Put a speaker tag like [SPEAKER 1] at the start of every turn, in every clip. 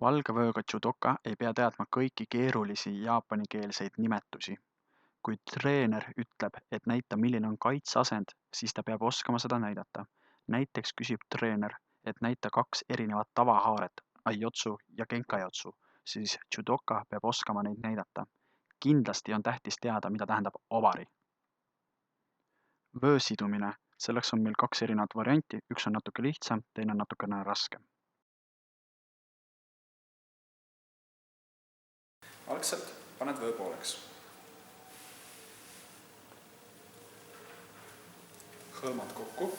[SPEAKER 1] Valge vööga judoka ei pea teadma kõiki keerulisi jaapanikeelseid nimetusi. Kui treener ütleb, et näita milline on kaitseasend, siis ta peab oskama seda näidata. Näiteks küsib treener, et näita 2 erinevat tavahaaret, aiotsu ja kenkajotsu, siis judoka peab oskama neid näidata. Kindlasti on tähtis teada, mida tähendab ovari. Vöö sidumine. Selleks on meil 2 erinevat varianti, üks on natuke lihtsam, teine on natukene raskem.
[SPEAKER 2] Algselt paned vöö pooleks. Hõlmad kokku.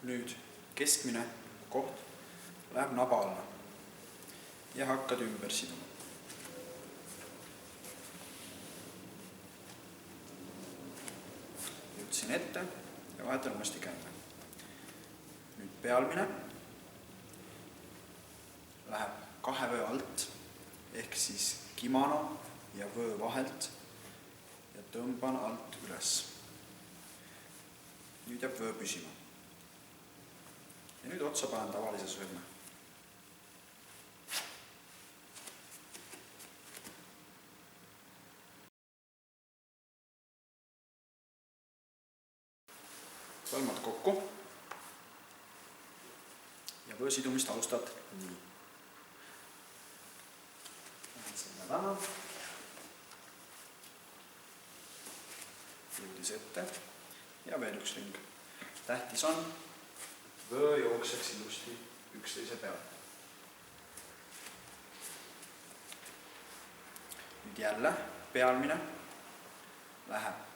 [SPEAKER 2] Nüüd keskmine koht läheb naba alla ja hakkad ümber siduma. Jõudsin ette ja vahetan uuesti käänne. Nüüd pealmine läheb 2 vöö alt ehk siis kimono ja vöö vahelt ja tõmban alt üles. Nüüd jääb vöö püsima. Ja nüüd otsa panen tavalise sõrme. Hõlmad kokku ja vöö sidumist alustad nii. Lähen selle taha. Jõudis ette ja veel üks ring. Tähtis on, vöö jookseks ilusti üksteise peale. Nüüd jälle pealmine läheb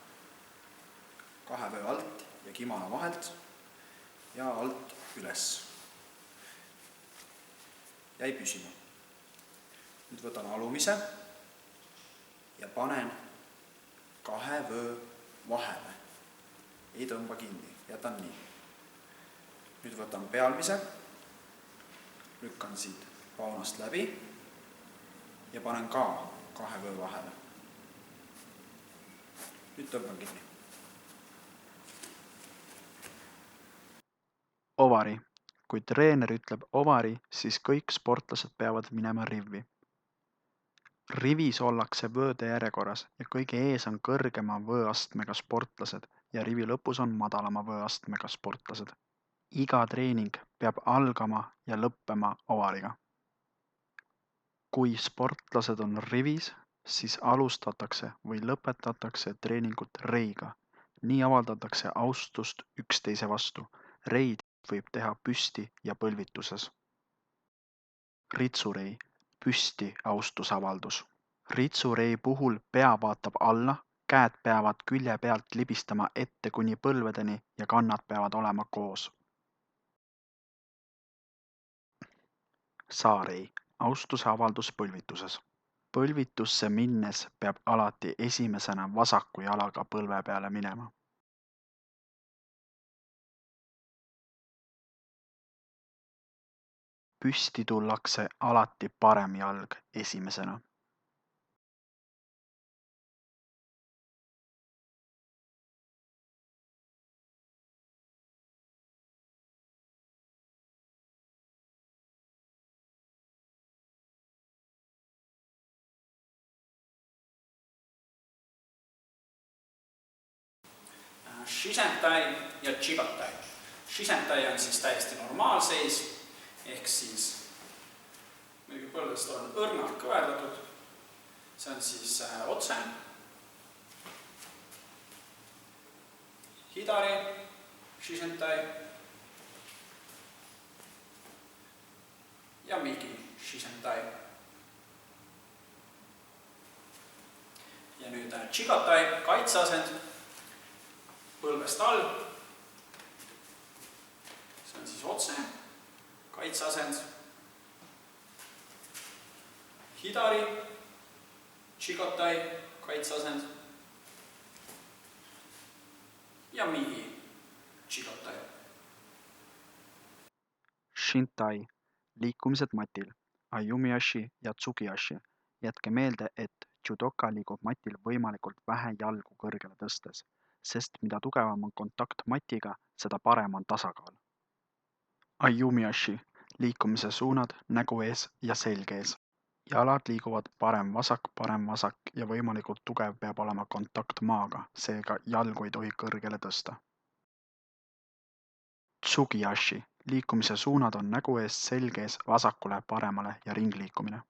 [SPEAKER 2] 2 vöö alt ja kimono vahelt ja alt üles. Jäi püsima. Nüüd võtan alumise ja panen 2 vöö vahele. Ei tõmba kinni, jätan nii. Nüüd võtan pealmise, lükkan siit paunast läbi ja panen ka 2 vöö vahele. Nüüd tõmban kinni.
[SPEAKER 1] Ovari. Kui treener ütleb ovari, siis kõik sportlased peavad minema rivi. Rivis ollakse vööde järjekorras ja kõige ees on kõrgema vööastmega sportlased ja rivi lõpus on madalama vööastmega sportlased. Iga treening peab algama ja lõppema ovariga. Kui sportlased on rivis, siis alustatakse või lõpetatakse treeningut reiga. Nii avaldatakse austust üksteise vastu. Reid võib teha püsti ja põlvituses. Ritsurei. Püsti austusavaldus. Ritsurei puhul pea vaatab alla, käed peavad külje pealt libistama ette kuni põlvedeni ja kannad peavad olema koos. Saarei. Austuse avaldus põlvituses. Põlvitusse minnes peab alati esimesena vasaku jalaga põlve peale minema. Püsti tullakse alati parem jalg esimesena.
[SPEAKER 2] Shisentai ja chigotai. Shisentai on siis täiesti normaalseis, ehk siis muidugi põlvest on õrnalt kõverdatud. See on siis otse. Hidari, Shisentai ja Migi Shisentai. Ja nüüd chigotai, kaitseasend. Põlvest all, see on siis otse, kaitseasend, hidari, chigotai, kaitseasend ja migi, chigotai.
[SPEAKER 1] Shintai. Liikumised matil. Ayumiashi ja Tsugiashi. Jätke meelde, et judoka liigub matil võimalikult vähe jalgu kõrgele tõstes, sest mida tugevam on kontakt matiga, seda parem on tasakaal. Ayumiashi, liikumise suunad nägu ees ja selge ees. Jalad liiguvad parem-vasak ja võimalikult tugev peab olema kontakt maaga, seega jalgu ei tohi kõrgele tõsta. Tsugiashi, liikumise suunad on nägu ees selge ees vasakule, paremale ja ringliikumine.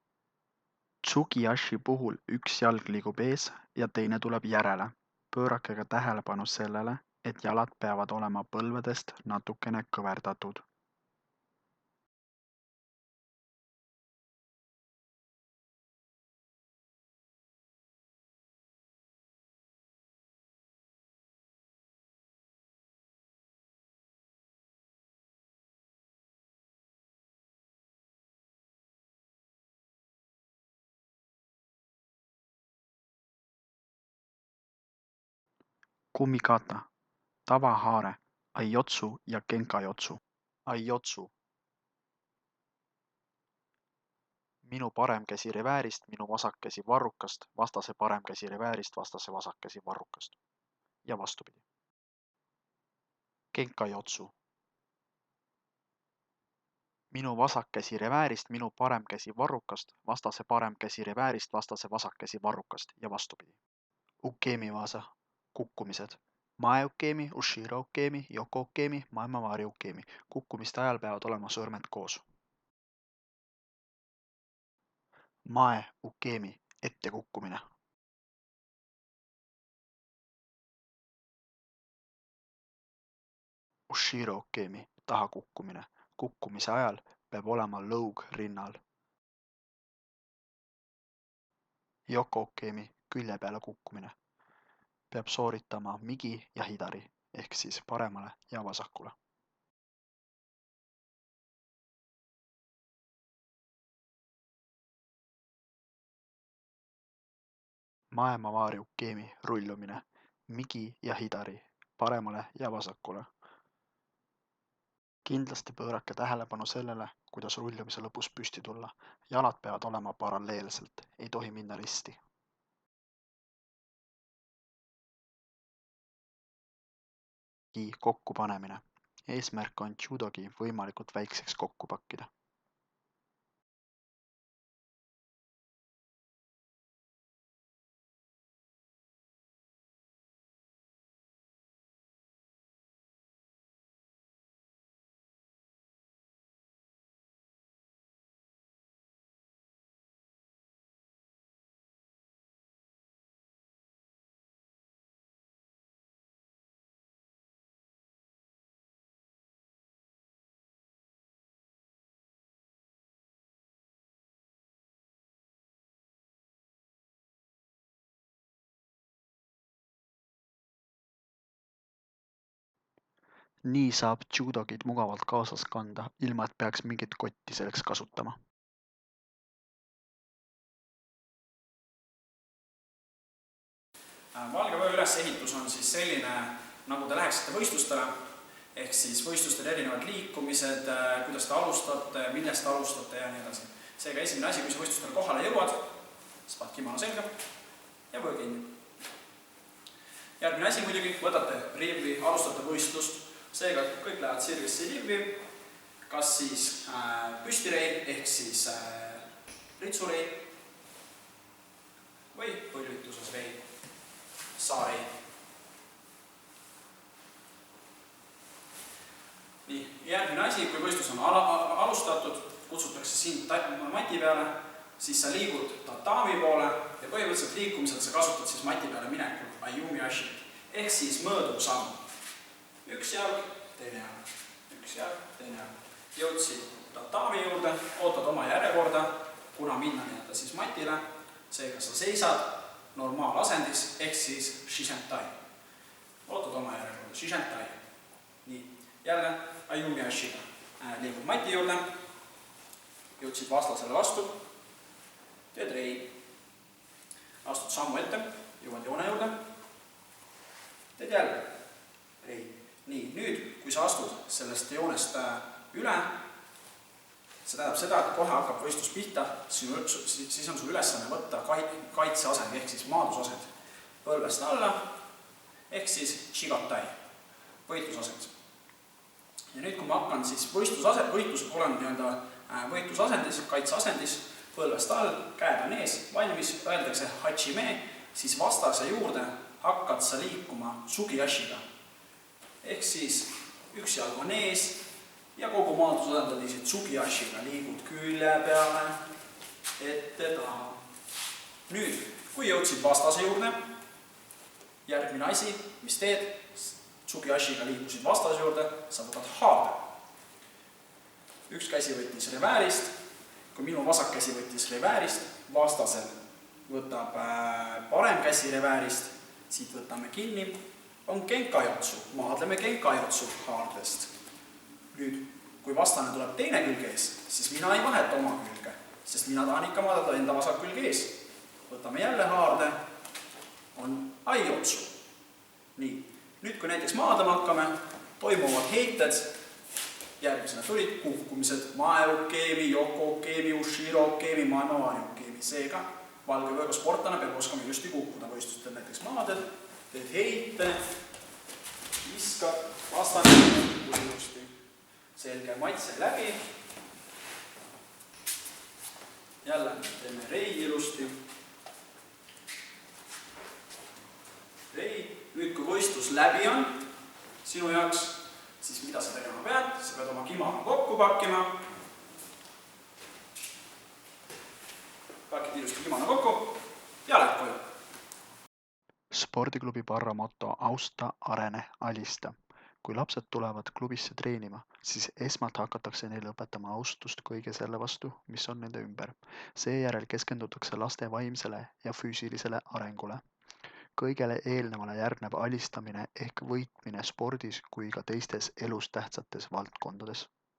[SPEAKER 1] Tsugiashi puhul üks jalg liigub ees ja teine tuleb järele. Pöörake ka tähelepanu sellele, et jalad peavad olema põlvedest natukene kõverdatud. Kumikata, tavahaare, aiotsu ja kenkajotsu. Aiotsu. Minu parem käsi reväärist, minu vasak käsi varrukast, vastase parem käsi reväärist, vastase vasak käsi varrukast. Ja vastupidi. Kenkajotsu. Minu vasak käsi reväärist, minu parem käsi varrukast, vastase parem käsi reväärist, vastase vasak käsi varrukast ja vastupidi. Ukemi-vasa. Kukkumised. Mae ukemi, ushiro ukemi, yoko ukemi, maemavari ukemi. Kukkumiste ajal peavad olema sõrmed koos. Mae ukemi, ette kukkumine. Ushiro ukemi, taha kukkumine. Kukkumise ajal peab olema lõug rinnal. Yoko ukemi, külje peale kukkumine. Peab sooritama migi ja hidari, ehk siis paremale ja vasakule. Maemavari ukemi, rullumine. Migi ja hidari, paremale ja vasakule. Kindlasti pöörake tähelepanu sellele, kuidas rullumise lõpus püsti tulla. Jalad peavad olema paralleelselt, ei tohi minna risti. Kokkupanemine. Eesmärk on judogi võimalikult väikseks kokku pakkida. Nii saab judogid mugavalt kaasas kanda, ilma et peaks mingit kotti selleks kasutama.
[SPEAKER 2] Valgevöö ülesehitus on siis selline, nagu te läheksite võistlustele, ehk siis võistlustel erinevad liikumised, kuidas te alustate, millest alustate ja nii edasi. Seega esimene asi, kui sa võistlustele kohale jõuad, siis paned kimono selga ja võö kinni. Järgmine asi muidugi, võtate riivi, alustate võistlust, seega kõik lähevad sirgesse riivi, kas siis püstireil ehk siis ritsureil või põlvituses reil, saareil. Nii, järgmine asi, kui võistlus on alustatud, kutsutakse sind mati peale, siis sa liigud tatami poole ja põhimõtteliselt liikumisel sa kasutad siis mati peale minekul Ayumiashi ehk siis mõõdu samm. Üks jalg, teine jalg, üks jalg, teine jalg. Jõudsid tatami juurde, ootad oma järjekorda, kuna minna nii-öelda siis matile, seega sa seisad normaalasendis ehk siis Shisentai. Ootad oma järjekorda, Shisentai. Nii, jälle Ayumiashiga liigud mati juurde, jõudsid vastasele vastu, teed rei, astud sammu ette, jõuad joone juurde, teed jälle rei. Nii, nüüd, kui sa astud sellest joonest üle, see tähendab seda, et kohe hakkab võistlus pihta, siis on sul ülesanne võtta kaitseasend ehk siis maadusasend põlvest alla ehk siis Chigatai, võitlusasend. ja nüüd, kui ma hakkan siis olen nii-öelda võitlusasendis, kaitseasendis, põlvest all, käed on ees, valmis, öeldakse hachime, siis vastase juurde hakkad sa liikuma sugihashiga. Ehk siis üks jalg on ees ja kogu maadlus asendad lihtsalt sugihashiga, liigud külje peale, ette taha. Nüüd, kui jõudsid vastase juurde, järgmine asi, mis teed, sugihashiga liikusid vastase juurde, sa võtad haarde. Üks käsi võttis reväärist, kui minu vasak käsi võttis reväärist, vastasel võtab parem käsi reväärist, siit võtame kinni, on kenkajotsu, maadleme kenkajotsu haardest. Nüüd, kui vastane tuleb teine külg ees, siis mina ei vaheta oma külge, sest mina tahan ikka maadleda enda vasak külg ees. Võtame jälle haarde, on aiotsu. Nii, nüüd kui näiteks maadlema hakkame, toimuvad heited, järgmisena tulid kukkumised, maeokeemi, jokokeemi, ushiro-keemi, maailmavaariokeemi. Seega valgevõiga sportlane peab oskama just kukkuda võistlustel näiteks maadel, teed heite, viskad, vastane ilusti. Selge maitse läbi. Jälle teeme rei ilusti. Rei. Nüüd, kui võistlus läbi on sinu jaoks, siis mida sa tegema pead? Sa pead oma kimono kokku pakkima. Pakid ilusti kimono kokku ja lähed koju.
[SPEAKER 1] Spordiklubi Parra moto austa, arene, alista. Kui lapsed tulevad klubisse treenima, siis esmalt hakatakse neile õpetama austust kõige selle vastu, mis on nende ümber. Seejärel keskendutakse laste vaimsele ja füüsilisele arengule. Kõigele eelnevale järgneb alistamine ehk võitmine spordis kui ka teistes elus tähtsates valdkondades.